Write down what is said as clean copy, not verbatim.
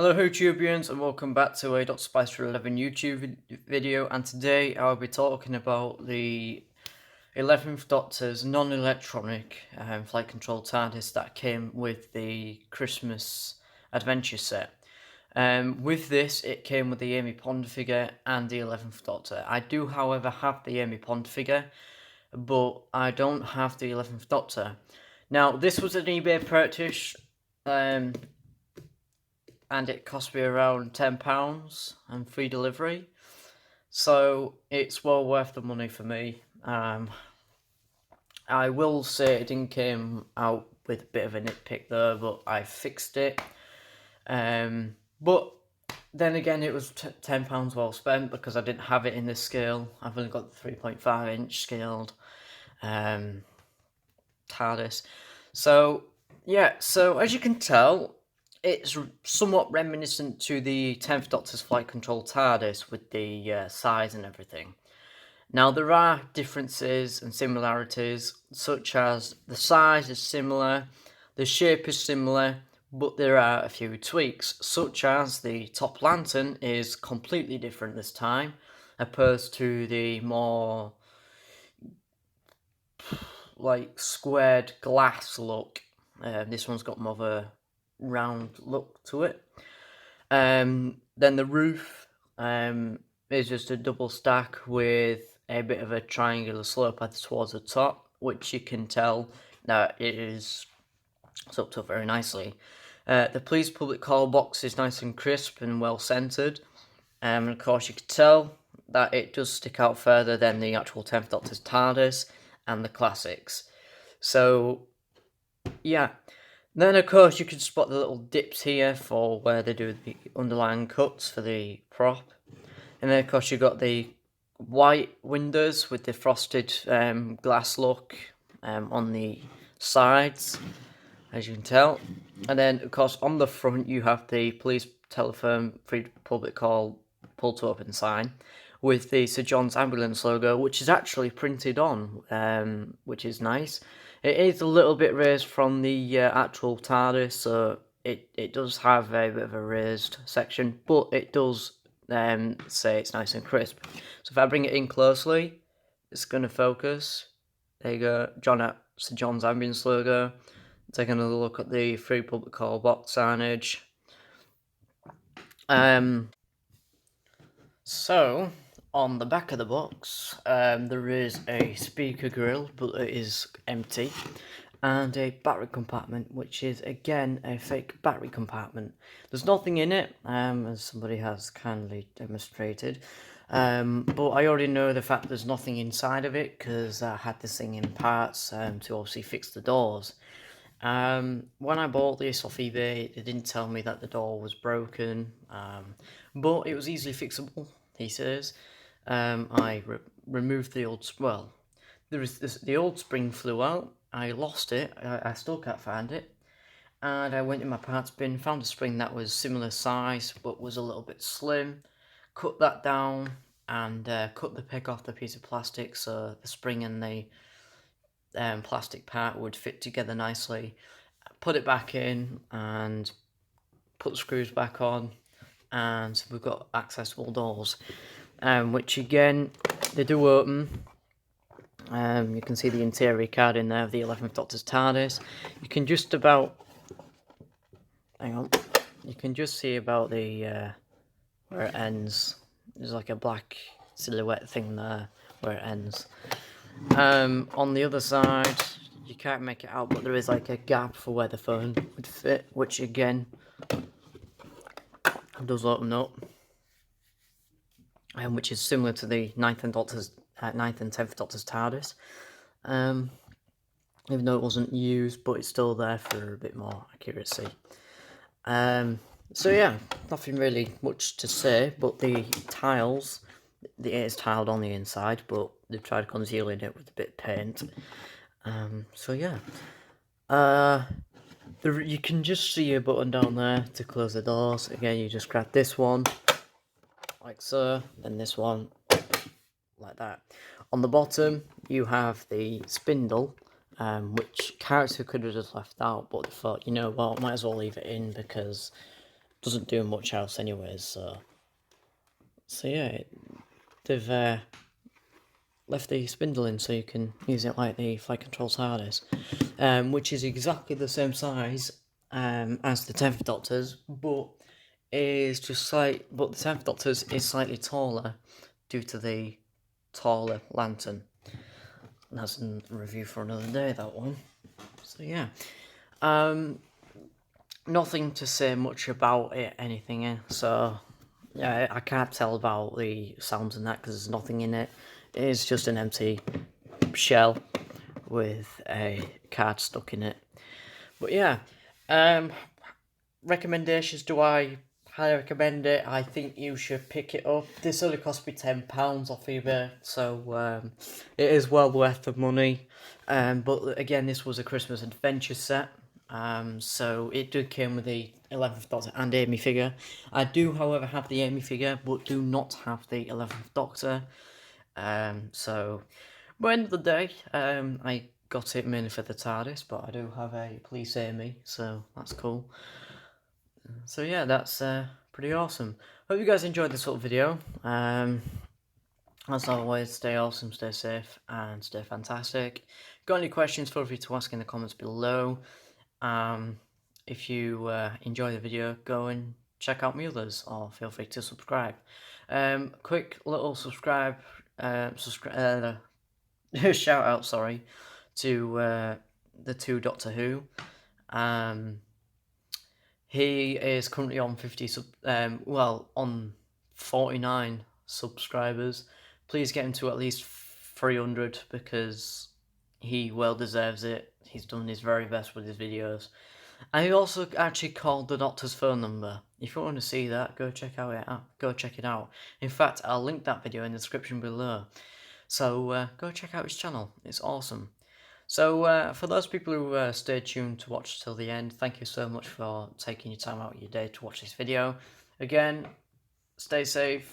Hello YouTubians and welcome back to a Spicer11 YouTube video, and today I'll be talking about the 11th Doctor's non-electronic flight control TARDIS that came with the Christmas adventure set. With this, it came with the Amy Pond figure and the 11th Doctor. I do, however, have the Amy Pond figure, but I don't have the 11th Doctor. Now, this was an eBay purchase, and it cost me around £10 and free delivery, so it's well worth the money for me. I will say it didn't came out with a bit of a nitpick there, but I fixed it. But then again, it was £10 well spent because I didn't have it in this scale. I've only got the 3.5 inch scaled TARDIS. So yeah, so as you can tell, it's somewhat reminiscent to the 10th Doctor's Flight Control TARDIS with the size and everything. Now, there are differences and similarities, such as the size is similar, the shape is similar, but there are a few tweaks, such as the top lantern is completely different this time, opposed to the more like squared glass look. This one's got more of a round look to it. Then the roof is just a double stack with a bit of a triangular slope towards the top, which you can tell that it is soaked up very nicely. The police public call box is nice and crisp and well centered, and of course you can tell that it does stick out further than the actual 10th Doctor's TARDIS and the classics. So yeah, then of course you can spot the little dips here for where they do the underlying cuts for the prop, and then of course you've got the white windows with the frosted glass look on the sides, as you can tell, and then of course on the front you have the police telephone free public call pull to open sign with the Sir John's ambulance logo, which is actually printed on, which is nice. It is a little bit raised from the actual TARDIS, so it does have a bit of a raised section, but it does say it's nice and crisp. So if I bring it in closely, it's going to focus. There you go, Sir John's ambulance logo. Take another look at the free public call box signage. So on the back of the box, there is a speaker grill, but it is empty, and a battery compartment, which is again a fake battery compartment. There's nothing in it, as somebody has kindly demonstrated, but I already know the fact there's nothing inside of it because I had this thing in parts to obviously fix the doors. When I bought this off eBay, they didn't tell me that the door was broken, but it was easily fixable, he says. I removed the old, the old spring flew out, I lost it, I still can't find it, and I went in my parts bin, found a spring that was similar size, but was a little bit slim, cut that down, and cut the pick off the piece of plastic so the spring and the plastic part would fit together nicely. Put it back in and put the screws back on, and we've got accessible doors, which again they do open. You can see the interior card in there of the 11th Doctor's TARDIS. You can just about, you can just see about the where it ends. There's like a black silhouette thing there where it ends. On the other side, you can't make it out, but there is like a gap for where the phone would fit, which again does open up, which is similar to the 9th and 10th Doctor's TARDIS, even though it wasn't used, but it's still there for a bit more accuracy. So yeah, nothing really much to say, but the tiles, it is tiled on the inside, but they've tried concealing it with a bit of paint. So yeah, you can just see a button down there to close the doors. Again, you just grab this one, like so, then this one, like that. On the bottom, you have the spindle, which character could have just left out, but they thought, you know what, might as well leave it in because doesn't do much else anyways. So yeah, they've left the spindle in so you can use it like the flight control TARDIS, which is exactly the same size as the 10th Doctor's, but the 10th Doctor's is slightly taller due to the taller lantern. And that's a review for another day, that one. So yeah, nothing to say much about it, anything. So yeah, I can't tell about the sounds and that because there's nothing in it. It's just an empty shell with a card stuck in it. But yeah, recommendations, do I highly recommend it? I think you should pick it up. This only cost me £10 off eBay, so it is well worth the money. But again, this was a Christmas adventure set, so it did come with the 11th Doctor and Amy figure. I do, however, have the Amy figure, but do not have the 11th Doctor. So, by the end of the day, I got it mainly for the TARDIS, but I do have a Police Amy, so that's cool. So yeah, that's pretty awesome. Hope you guys enjoyed this little video. As always, stay awesome, stay safe, and stay fantastic. Got any questions, feel free to ask in the comments below. If you enjoy the video, go and check out my others, or feel free to subscribe. Quick little shout out, sorry, to the 2 Doctor Who. He is currently on 49 subscribers. Please get him to at least 300 because he well deserves it. He's done his very best with his videos. And he also actually called the Doctor's phone number. If you want to see that, go check it out. In fact, I'll link that video in the description below. So go check out his channel. It's awesome. So for those people who stayed tuned to watch till the end, thank you so much for taking your time out of your day to watch this video. Again, stay safe.